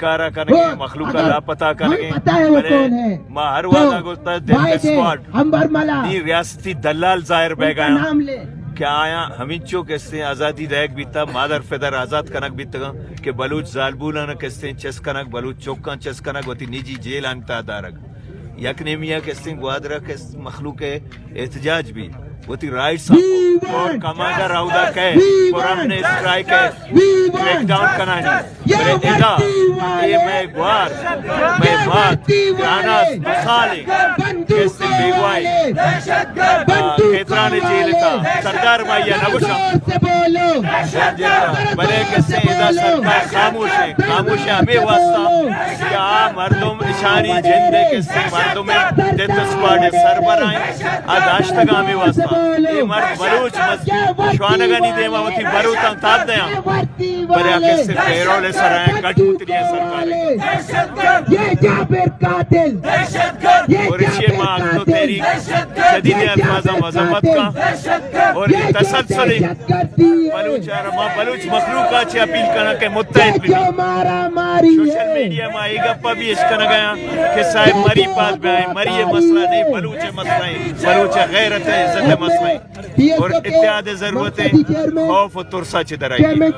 کارا کریں مخلوق کا لاپتا کریں پتہ ہے وہ کون ہے؟ ماں ہر والا گوتا ہے دل کے سپاٹ ہمبر ملا دی ریاستی دلال ظاہر بے ان کا گیا نام لے کیا آیا ہمیں چو کہتے ہیں آزادی دیکھ بیتا مادر فدر آزاد کنک بیتا گا کہ بلوچ ظالبولانا کہتے ہیں چس کنک بلوچ چوکان چس کنک ہوتی نیجی جیل آنگتا دارگ یک نیمیا کہتے ہیں گوادرہ کے مخلوق احتجاج بھی وہ تی رائٹس اور کمانڈر راؤدہ کہے پورم نے اسٹرائک ہے کریک ڈاؤن کنانی میرے ادا یہ میں گوار میں بات جاناز مسالے کیسے بیگوائی کھیترانے جیلتا سردار مائیا نگوشا بلے کیسے ادا سرکار خاموش ہے خاموش ہے ہمیں واسطہ کیا مردم اشانی جندے کیسے مردم دیت سپاڑ سربر آئیں آداشتگا ہمیں واسطہ یہ مرد بلوچ شوانگا نہیں دیما ہوتی بلوچ تاب دیاں بلے آکے سے پیرولے سر آئیں کٹ اتری ہے سرکاریں یہ جابر قاتل اور اسی ماں تو تیری شدید الفاظ مذمت کا اور تسلسلی بلوچ مخلوقہ چھے اپیل کرنا کہ متحد بھی سوشل میڈیا میں ایک اپا بھی اشکنا گیا کہ صاحب مری پاس میں آئے مری یہ مسئلہ نہیں بلوچ مسئلہ ہے بلوچ غیرت ہے عزت مسئلہ ہے اور اتحاد ضرورت ہے خوف و ترسہ چھ در آئی